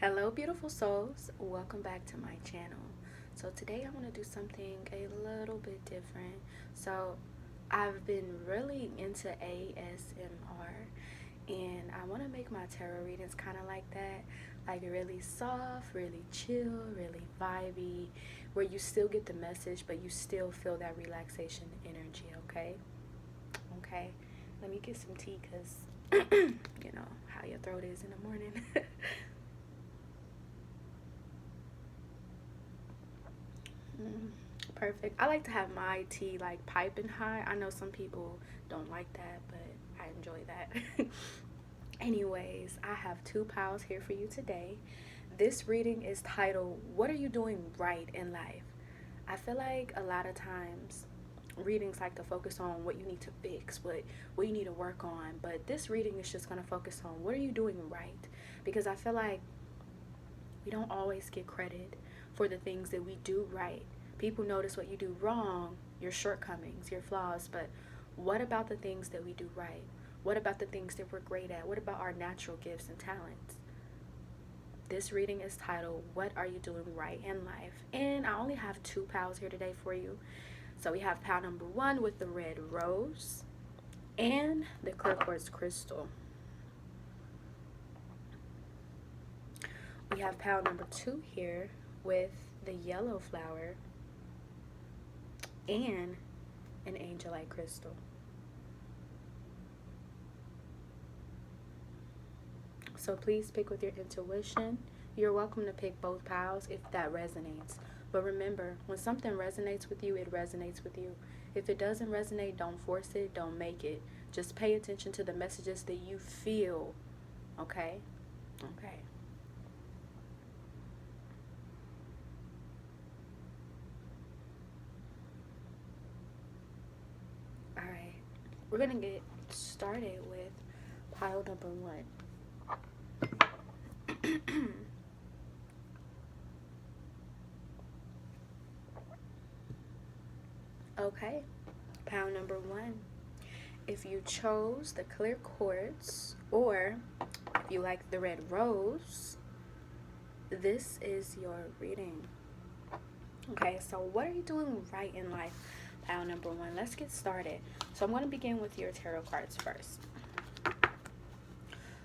Hello, beautiful souls. Welcome back to my channel. So, today I want to do something a little bit different. So, I've been really into ASMR and I want to make my tarot readings kind of like that, like really soft, really chill, really vibey, where you still get the message, but you still feel that relaxation energy, okay? Okay. Let me get some tea because you know how your throat is in the morning. Mm, perfect. I like to have my tea like piping hot. I know some people don't like that, but I enjoy that. Anyways, I have two piles here for you today. This reading is titled, What Are You Doing Right in Life? I feel like a lot of times readings like to focus on what you need to fix, what you need to work on, but this reading is just going to focus on what are you doing right? Because I feel like we don't always get credit for the things that we do right. People notice what you do wrong, your shortcomings, your flaws, but what about the things that we do right? What about the things that we're great at? What about our natural gifts and talents? This reading is titled, What Are You Doing Right in Life? And I only have two piles here today for you. So we have pile number one with the red rose and the clear quartz crystal. We have pile number two here with the yellow flower and an angelite crystal. So please pick with your intuition. You're welcome to pick both piles if that resonates. But remember, when something resonates with you, it resonates with you. If it doesn't resonate, don't force it, don't make it. Just pay attention to the messages that you feel, okay? Okay. All right. We're going to get started with pile number one. Okay, pile number one. If you chose the clear quartz or if you like the red rose, this is your reading. Okay, so what are you doing right in life? Pile number one. Let's get started. So I'm going to begin with your tarot cards first.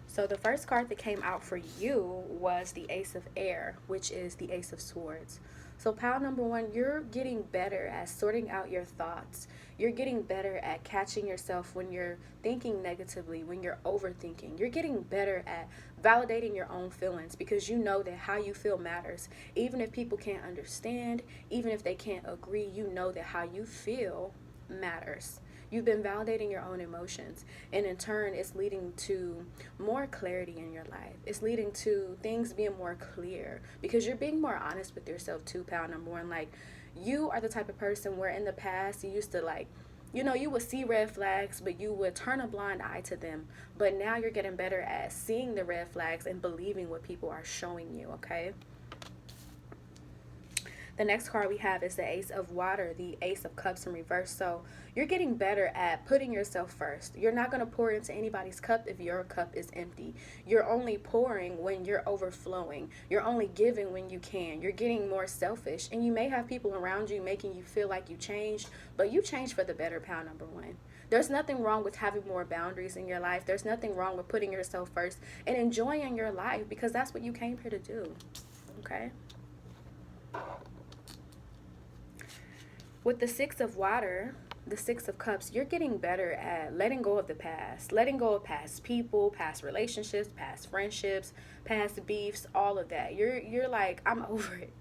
So the first card that came out for you was the Ace of Air, which is the Ace of Swords. So pile number one, you're getting better at sorting out your thoughts. You're getting better at catching yourself when you're thinking negatively, when you're overthinking. You're getting better at validating your own feelings because you know that how you feel matters. Even if people can't understand, even if they can't agree, you know that how you feel matters. You've been validating your own emotions, and in turn, it's leading to more clarity in your life. It's leading to things being more clear because you're being more honest with yourself too, pal number one. Like, you are the type of person where in the past you used to you would see red flags, but you would turn a blind eye to them. But now you're getting better at seeing the red flags and believing what people are showing you, okay? The next card we have is the Ace of Water, the Ace of Cups in reverse. So you're getting better at putting yourself first. You're not going to pour into anybody's cup if your cup is empty. You're only pouring when you're overflowing. You're only giving when you can. You're getting more selfish. And you may have people around you making you feel like you changed, but you changed for the better, pal number one. There's nothing wrong with having more boundaries in your life. There's nothing wrong with putting yourself first and enjoying your life because that's what you came here to do. Okay? With the Six of Water, the Six of Cups, you're getting better at letting go of the past, letting go of past people, past relationships, past friendships, past beefs, all of that. You're like, I'm over it.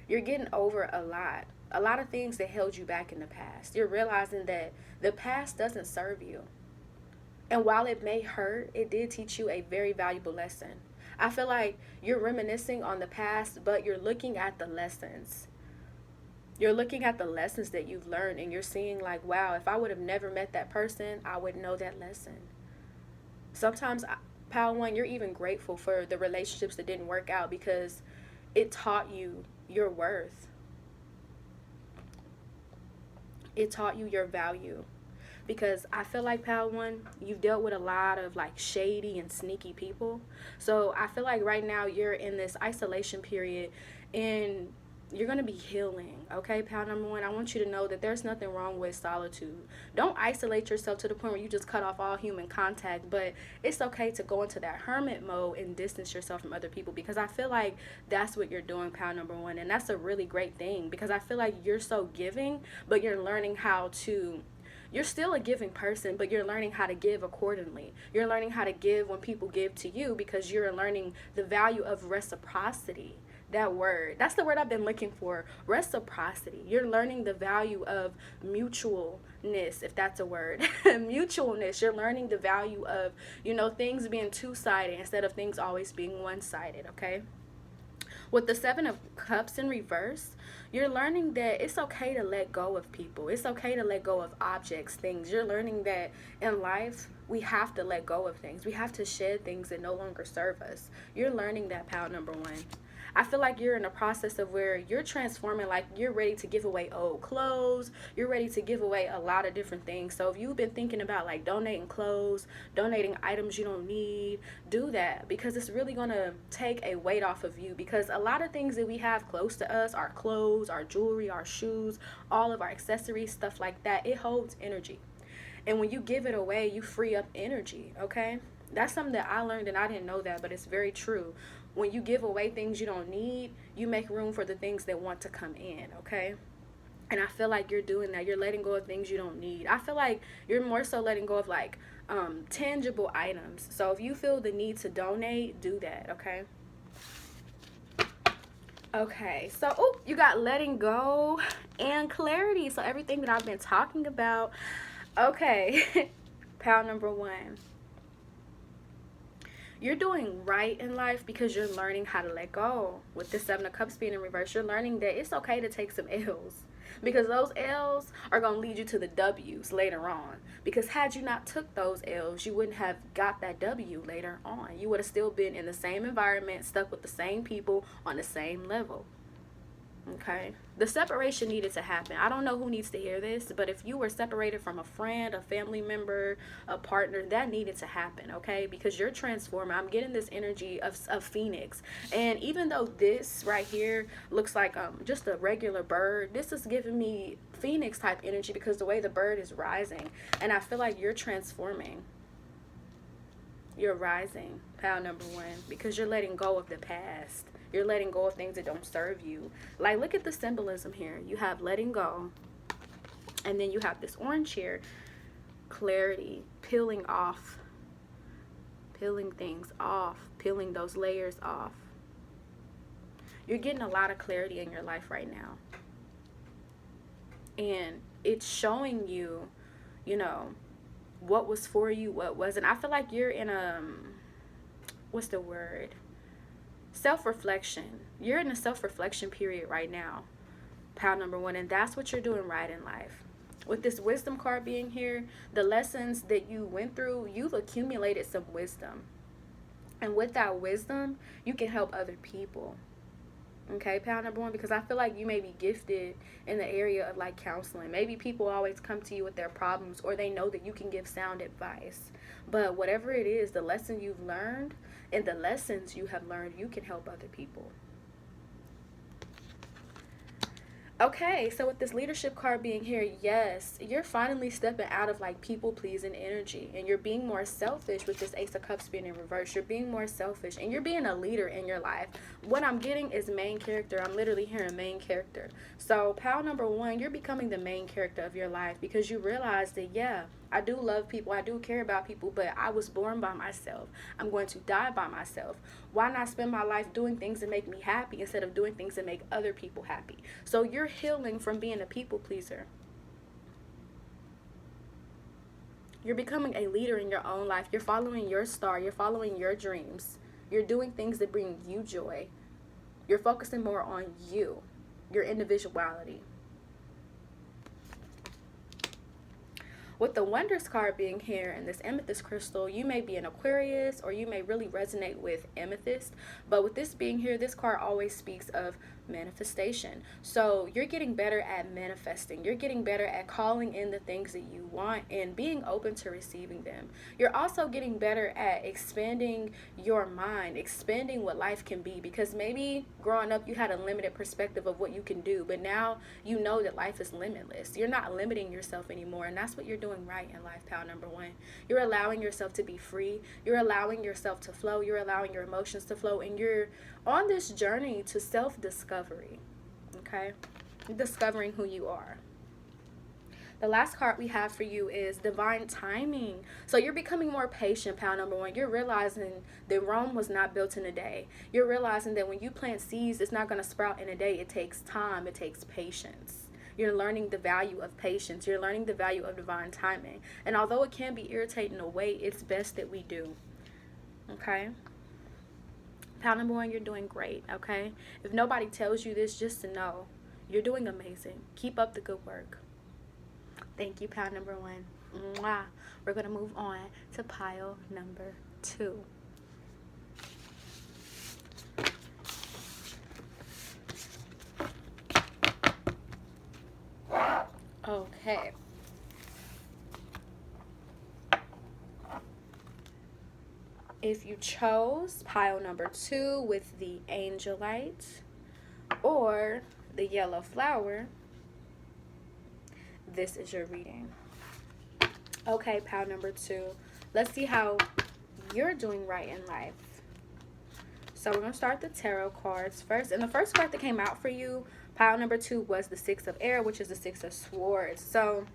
You're getting over a lot of things that held you back in the past. You're realizing that the past doesn't serve you. And while it may hurt, it did teach you a very valuable lesson. I feel like you're reminiscing on the past, but you're looking at the lessons. You're looking at the lessons that you've learned and you're seeing like, wow, if I would have never met that person, I would know that lesson. Sometimes, pal one, you're even grateful for the relationships that didn't work out because it taught you your worth. It taught you your value. because I feel like, Pal One, you've dealt with a lot of like shady and sneaky people. So I feel like right now you're in this isolation period, and you're going to be healing. Okay, Pal Number One, I want you to know that there's nothing wrong with solitude. Don't isolate yourself to the point where you just cut off all human contact, but it's okay to go into that hermit mode and distance yourself from other people, because I feel like that's what you're doing, Pal Number One, and that's a really great thing, because I feel like you're so giving, but you're learning how to, you're still a giving person, but you're learning how to give accordingly. You're learning how to give when people give to you, because you're learning the value of reciprocity. That word, that's the word I've been looking for, reciprocity. You're learning the value of mutualness, if that's a word. Mutualness. You're learning the value of, things being two-sided instead of things always being one-sided, okay? With the Seven of Cups in reverse, you're learning that it's okay to let go of people. It's okay to let go of objects, things. You're learning that in life, we have to let go of things. We have to shed things that no longer serve us. You're learning that, Pal Number One. I feel like you're in a process of where you're transforming, like you're ready to give away old clothes. You're ready to give away a lot of different things. So if you've been thinking about like donating clothes, donating items you don't need, do that, because it's really going to take a weight off of you, because a lot of things that we have close to us, our clothes, our jewelry, our shoes, all of our accessories, stuff like that, it holds energy. And when you give it away, you free up energy, okay? That's something that I learned, and I didn't know that, but it's very true. When you give away things you don't need, you make room for the things that want to come in, okay? And I feel like you're doing that. You're letting go of things you don't need. I feel like you're more so letting go of like tangible items. So if you feel the need to donate, do that, okay? Okay, so you got letting go and clarity. So everything that I've been talking about. Okay, Pal Number One. You're doing right in life because you're learning how to let go. With the Seven of Cups being in reverse, you're learning that it's okay to take some L's, because those L's are going to lead you to the W's later on. Because had you not took those L's, you wouldn't have got that W later on. You would have still been in the same environment, stuck with the same people on the same level. Okay, the separation needed to happen. I don't know who needs to hear this, but if you were separated from a friend, a family member, a partner, that needed to happen, okay? Because you're transforming. I'm getting this energy of Phoenix. And even though this right here looks like just a regular bird, this is giving me Phoenix type energy, because the way the bird is rising. And I feel like you're transforming. You're rising, Pal Number One, because you're letting go of the past. You're letting go of things that don't serve you. Like, look at the symbolism here. You have letting go, and then you have this orange here, clarity, peeling off, peeling things off, peeling those layers off. You're getting a lot of clarity in your life right now. And it's showing you, what was for you, what wasn't. I feel like you're in what's the word? Self-reflection. You're in a self-reflection period right now, Pal Number One, and that's what you're doing right in life. With this wisdom card being here, the lessons that you went through, you've accumulated some wisdom. And with that wisdom, you can help other people. Okay, Pal Number One, because I feel like you may be gifted in the area of like counseling. Maybe people always come to you with their problems, or they know that you can give sound advice. But whatever it is, the lesson you've learned and the lessons you have learned, you can help other people. Okay, so with this leadership card being here, yes, you're finally stepping out of like people-pleasing energy, and you're being more selfish with this Ace of Cups being in reverse. You're being more selfish, and you're being a leader in your life. What I'm getting is main character. I'm literally hearing main character. So, Pal Number One, you're becoming the main character of your life, because you realize that, yeah, I do love people, I do care about people, but I was born by myself. I'm going to die by myself. Why not spend my life doing things that make me happy instead of doing things that make other people happy? So you're healing from being a people pleaser. You're becoming a leader in your own life. You're following your star. You're following your dreams. You're doing things that bring you joy. You're focusing more on you, your individuality. with the Wonders card being here and this amethyst crystal, you may be an Aquarius or you may really resonate with amethyst. But with this being here, this card always speaks of manifestation. So you're getting better at manifesting. You're getting better at calling in the things that you want and being open to receiving them. You're also getting better at expanding your mind, expanding what life can be, because maybe growing up you had a limited perspective of what you can do, but now you know that life is limitless. You're not limiting yourself anymore, and that's what you're doing right in life, pal number one. You're allowing yourself to be free. You're allowing yourself to flow. You're allowing your emotions to flow, and you're on this journey to self-discovery, okay? Discovering who you are. The last card we have for you is divine timing. So you're becoming more patient, pal number one. You're realizing that Rome was not built in a day. You're realizing that when you plant seeds, it's not going to sprout in a day. It takes time. It takes patience. You're learning the value of patience. You're learning the value of divine timing. And although it can be irritating in a way, it's best that we do, okay? Pal number one, you're doing great, okay? If nobody tells you this, just to know, you're doing amazing. Keep up the good work. Thank you, pile number one. Mwah. We're going to move on to pile number two. Okay. If you chose pile number two with the angelite or the yellow flower, this is your reading. Okay, pile number two. Let's see how you're doing right in life. So we're going to start the tarot cards first. And the first card that came out for you, pile number two, was the Six of Air, which is the Six of Swords. So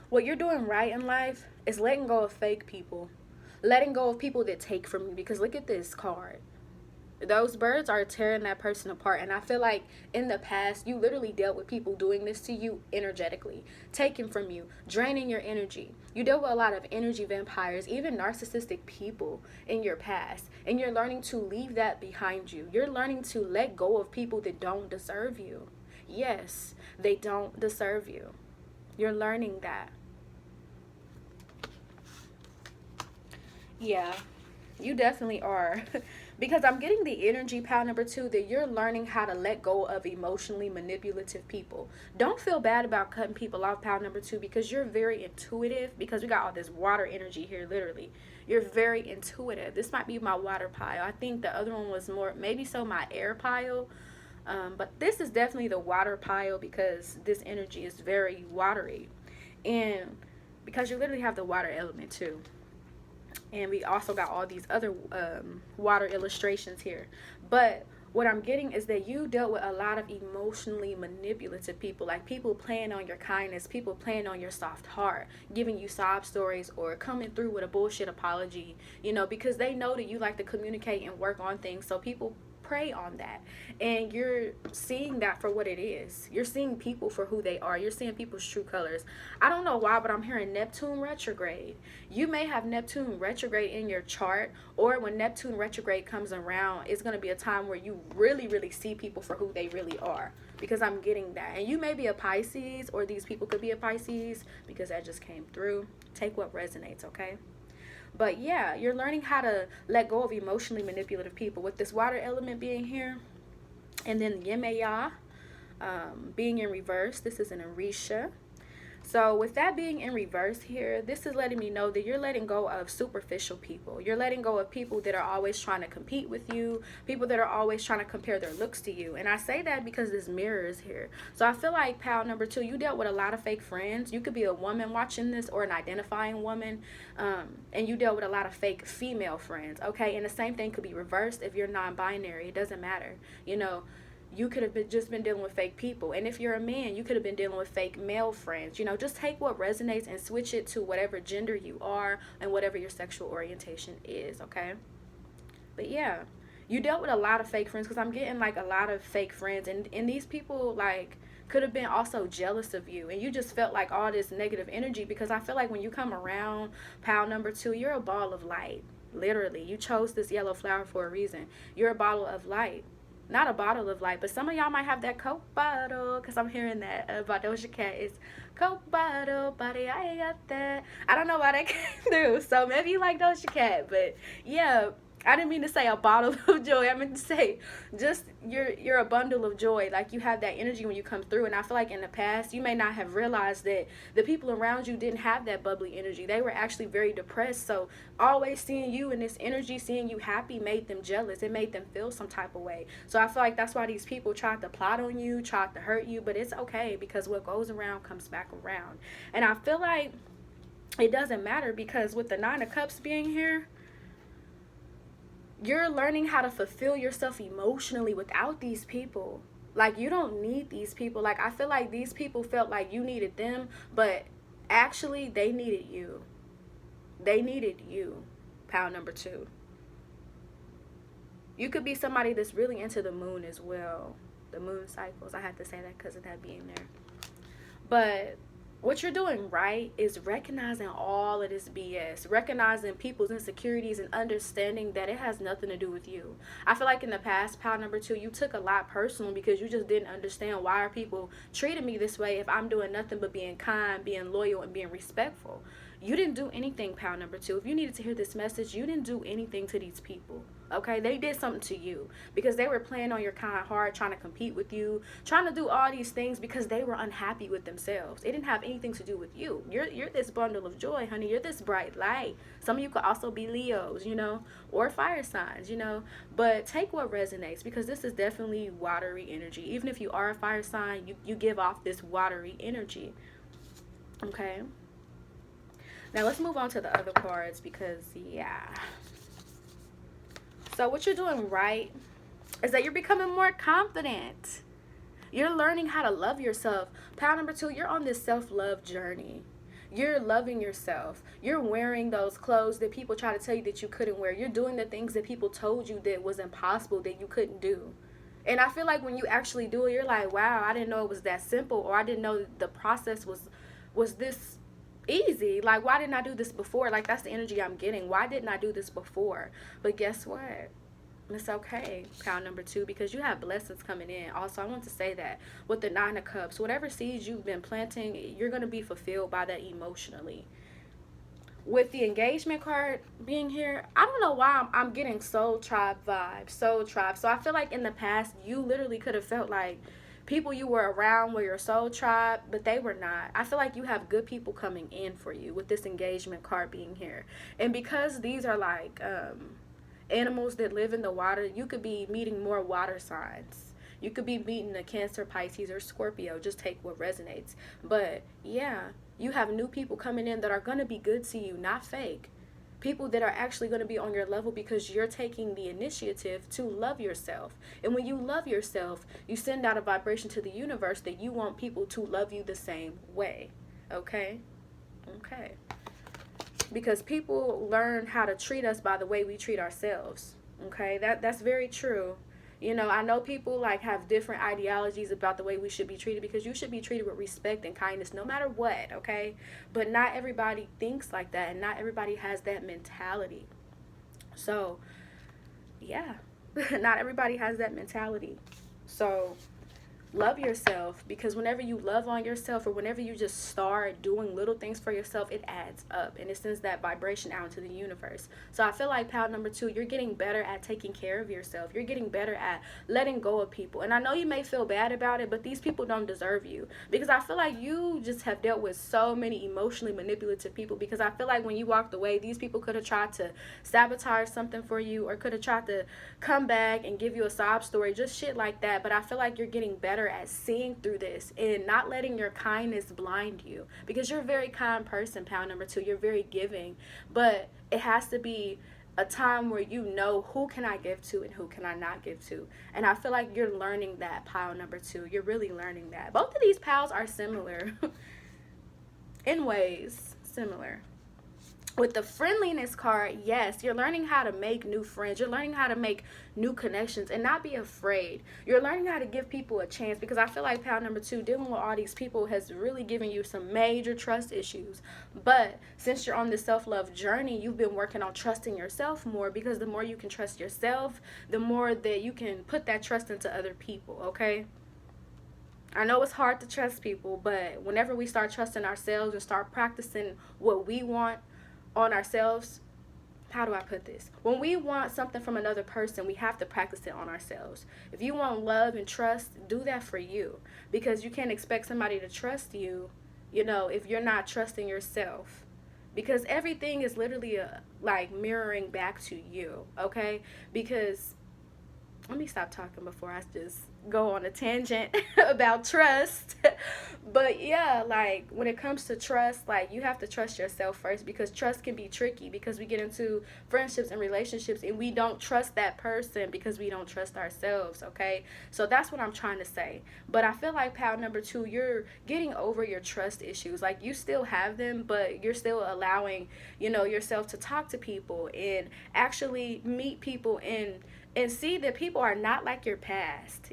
what you're doing right in life is letting go of fake people. Letting go of people that take from you. Because look at this card. Those birds are tearing that person apart. And I feel like in the past, you literally dealt with people doing this to you energetically, taking from you, draining your energy. You dealt with a lot of energy vampires, even narcissistic people in your past. And you're learning to leave that behind you. You're learning to let go of people that don't deserve you. Yes, they don't deserve you. You're learning that. Yeah, you definitely are. Because I'm getting the energy, pile number two, that you're learning how to let go of emotionally manipulative people. Don't feel bad about cutting people off, pile number two, because you're very intuitive. Because we got all this water energy here, literally. You're very intuitive. This might be my water pile. I think the other one was more, maybe so, my air pile. But this is definitely the water pile because this energy is very watery. And because you literally have the water element too. And we also got all these other water illustrations here. But what I'm getting is that you dealt with a lot of emotionally manipulative people, like people playing on your kindness, people playing on your soft heart, giving you sob stories or coming through with a bullshit apology, you know, because they know that you like to communicate and work on things. So people prey on that, and you're seeing that for what it is. You're seeing people for who they are. You're seeing people's true colors. I don't know why, but I'm hearing Neptune retrograde. You may have Neptune retrograde in your chart, or when Neptune retrograde comes around, it's going to be a time where you really see people for who they really are, because I'm getting that. And you may be a Pisces, or these people could be a Pisces, because that just came through. Take what resonates, okay? But yeah, you're learning how to let go of emotionally manipulative people with this water element being here. And then lmao being in reverse. This is an Orisha. So with that being in reverse here, this is letting me know that you're letting go of superficial people. You're letting go of people that are always trying to compete with you, people that are always trying to compare their looks to you. And I say that because this mirror is here. So I feel like, pal number two, you dealt with a lot of fake friends. You could be a woman watching this, or an identifying woman, and you dealt with a lot of fake female friends, okay? And the same thing could be reversed if you're non-binary. It doesn't matter, you know. You could have just been dealing with fake people. And if you're a man, you could have been dealing with fake male friends. You know, just take what resonates and switch it to whatever gender you are and whatever your sexual orientation is, okay? But yeah, you dealt with a lot of fake friends, because I'm getting like a lot of fake friends. And these people like could have been also jealous of you. And you just felt like all this negative energy, because I feel like when you come around, pile number two, you're a ball of light. Literally, you chose this yellow flower for a reason. You're a bottle of light. Not a bottle of light, but some of y'all might have that Coke bottle, because I'm hearing that about Doja Cat is Coke bottle, buddy, I got that. I don't know why that came through, so maybe you like Doja Cat, but yeah, I didn't mean to say a bottle of joy. I meant to say just you're a bundle of joy. Like, you have that energy when you come through. And I feel like in the past you may not have realized that the people around you didn't have that bubbly energy. They were actually very depressed. So always seeing you in this energy, seeing you happy, made them jealous. It made them feel some type of way. So I feel like that's why these people tried to plot on you, tried to hurt you. But it's okay, because what goes around comes back around. And I feel like it doesn't matter, because with the Nine of Cups being here, you're learning how to fulfill yourself emotionally without these people. Like, you don't need these people. Like, I feel like these people felt like you needed them, but actually they needed you. They needed you. Pile number 2. You could be somebody that's really into the moon as well. The moon cycles. I had to say that because of that being there. But what you're doing right is recognizing all of this BS, recognizing people's insecurities and understanding that it has nothing to do with you. I feel like in the past, pile number 2, you took a lot personal because you just didn't understand, why are people treating me this way if I'm doing nothing but being kind, being loyal, and being respectful. You didn't do anything, pile number 2. If you needed to hear this message, you didn't do anything to these people. Okay, they did something to you because they were playing on your kind heart, trying to compete with you, trying to do all these things because they were unhappy with themselves. It didn't have anything to do with you. You're this bundle of joy, honey. You're this bright light. Some of you could also be Leos, or fire signs, but take what resonates, because this is definitely watery energy. Even if you are a fire sign, you give off this watery energy. Okay, now let's move on to the other cards, because so what you're doing right is that you're becoming more confident. You're learning how to love yourself. Pile number 2, you're on this self-love journey. You're loving yourself. You're wearing those clothes that people try to tell you that you couldn't wear. You're doing the things that people told you that was impossible, that you couldn't do. And I feel like when you actually do it, you're like, wow, I didn't know it was that simple, or I didn't know the process was this easy. Like, why didn't I do this before? Like, that's the energy I'm getting. Why didn't I do this before? But guess what? It's okay, pile number 2, because you have blessings coming in. Also, I want to say that with the 9 of Cups, whatever seeds you've been planting, you're going to be fulfilled by that emotionally. With the engagement card being here, I don't know why I'm getting soul tribe vibes. Soul tribe. So I feel like in the past, you literally could have felt like people you were around were your soul tribe, but they were not. I feel like you have good people coming in for you with this engagement card being here. And because these are like animals that live in the water, you could be meeting more water signs. You could be meeting a Cancer, Pisces, or Scorpio. Just take what resonates. But yeah, you have new people coming in that are going to be good to you, not fake. People that are actually going to be on your level because you're taking the initiative to love yourself. And when you love yourself, you send out a vibration to the universe that you want people to love you the same way. Okay? Okay. Because people learn how to treat us by the way we treat ourselves. Okay? That's very true. I know people like have different ideologies about the way we should be treated, because you should be treated with respect and kindness no matter what, okay? But not everybody thinks like that, and not everybody has that mentality. So, yeah, not everybody has that mentality. So, love yourself, because whenever you love on yourself, or whenever you just start doing little things for yourself, it adds up and it sends that vibration out into the universe. So I feel like pile number 2, you're getting better at taking care of yourself. You're getting better at letting go of people. And I know you may feel bad about it, but these people don't deserve you, because I feel like you just have dealt with so many emotionally manipulative people, because I feel like when you walked away, these people could have tried to sabotage something for you, or could have tried to come back and give you a sob story, just shit like that. But I feel like you're getting better at seeing through this and not letting your kindness blind you, because you're a very kind person, pile number 2. You're very giving, but it has to be a time where you know, who can I give to and who can I not give to. And I feel like you're learning that, pile number 2. You're really learning that. Both of these piles are similar in ways, similar. With the friendliness card, yes, you're learning how to make new friends. You're learning how to make new connections and not be afraid. You're learning how to give people a chance, because I feel like pound number 2, dealing with all these people has really given you some major trust issues. But since you're on this self-love journey, you've been working on trusting yourself more, because the more you can trust yourself, the more that you can put that trust into other people, okay? I know it's hard to trust people, but whenever we start trusting ourselves and start practicing what we want on ourselves, how do I put this? When we want something from another person, we have to practice it on ourselves. If you want love and trust, do that for you, because you can't expect somebody to trust you, if you're not trusting yourself. Because everything is literally like mirroring back to you, okay? Because let me stop talking before I just go on a tangent about trust. But yeah, like when it comes to trust, like you have to trust yourself first, because trust can be tricky, because we get into friendships and relationships and we don't trust that person because we don't trust ourselves, okay? So that's what I'm trying to say. But I feel like pal number 2, you're getting over your trust issues. Like you still have them, but you're still allowing, yourself to talk to people and actually meet people and see that people are not like your past.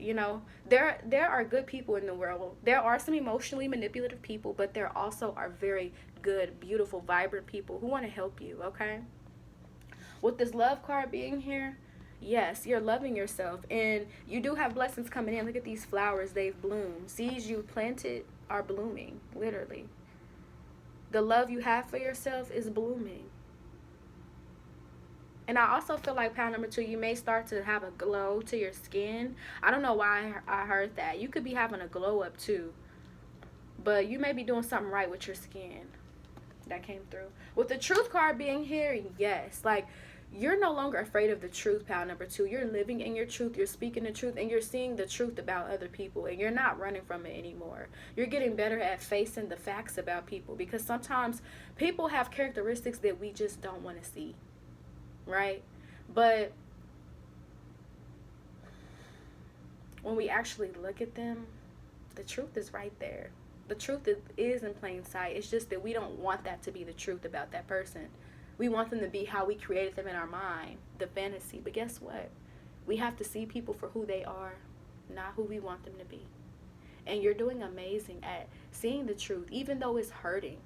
There are good people in the world. There are some emotionally manipulative people, but there also are very good, beautiful, vibrant people who want to help you, okay? With this love card being here, yes, you're loving yourself, and you do have blessings coming in. Look at these flowers, they've bloomed. Seeds you planted are blooming, literally. The love you have for yourself is blooming. And I also feel like pound number 2, you may start to have a glow to your skin. I don't know why I heard that. You could be having a glow up too, but you may be doing something right with your skin. That came through. With the truth card being here, yes, like you're no longer afraid of the truth, pound number 2. You're living in your truth, you're speaking the truth, and you're seeing the truth about other people, and you're not running from it anymore. You're getting better at facing the facts about people, because sometimes people have characteristics that we just don't want to see, right? But when we actually look at them, the truth is right there. The truth is in plain sight. It's just that we don't want that to be the truth about that person. We want them to be how we created them in our mind, the fantasy. But guess what? We have to see people for who they are, not who we want them to be. And you're doing amazing at seeing the truth, even though it's hurting.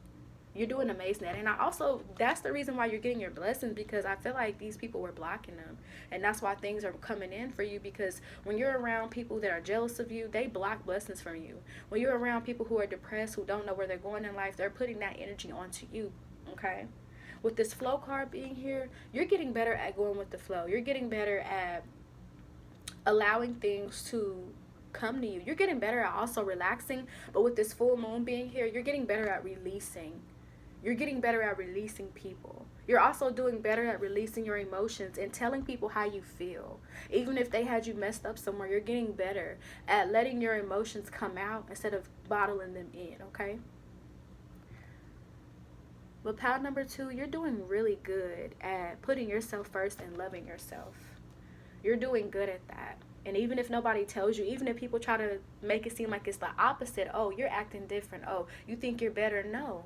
You're doing amazing at it. And that's the reason why you're getting your blessings, because I feel like these people were blocking them. And that's why things are coming in for you, because when you're around people that are jealous of you, they block blessings from you. When you're around people who are depressed, who don't know where they're going in life, they're putting that energy onto you, okay? With this flow card being here, you're getting better at going with the flow. You're getting better at allowing things to come to you. You're getting better at also relaxing. But with this full moon being here, you're getting better at releasing. You're getting better at releasing people. You're also doing better at releasing your emotions and telling people how you feel. Even if they had you messed up somewhere, you're getting better at letting your emotions come out instead of bottling them in, okay? With pal number 2, you're doing really good at putting yourself first and loving yourself. You're doing good at that. And even if nobody tells you, even if people try to make it seem like it's the opposite, oh, you're acting different, oh, you think you're better, no.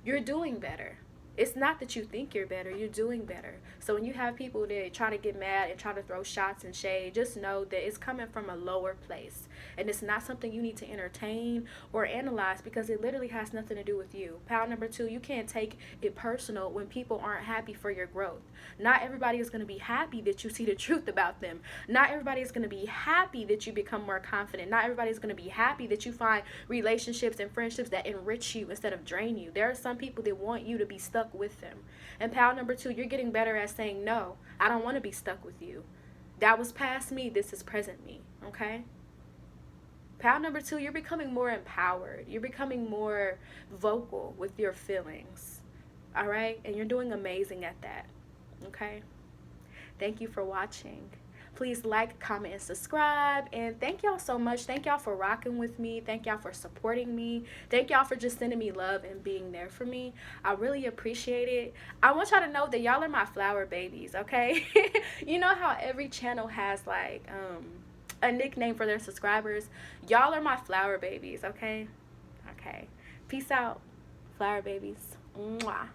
You're doing better. It's not that you think you're better, you're doing better. So when you have people that try to get mad and try to throw shots and shade, just know that it's coming from a lower place. And it's not something you need to entertain or analyze, because it literally has nothing to do with you. Pal number 2, you can't take it personal when people aren't happy for your growth. Not everybody is going to be happy that you see the truth about them. Not everybody is going to be happy that you become more confident. Not everybody is going to be happy that you find relationships and friendships that enrich you instead of drain you. There are some people that want you to be stuck with them. And pal number 2, you're getting better at saying, no, I don't want to be stuck with you. That was past me, this is present me, okay? Pal number 2, you're becoming more empowered. You're becoming more vocal with your feelings, all right? And you're doing amazing at that, okay? Thank you for watching. Please like, comment, and subscribe. And thank y'all so much. Thank y'all for rocking with me. Thank y'all for supporting me. Thank y'all for just sending me love and being there for me. I really appreciate it. I want y'all to know that y'all are my flower babies, okay? You know how every channel has like a nickname for their subscribers? Y'all are my flower babies, okay? Okay. Peace out, flower babies. Mwah.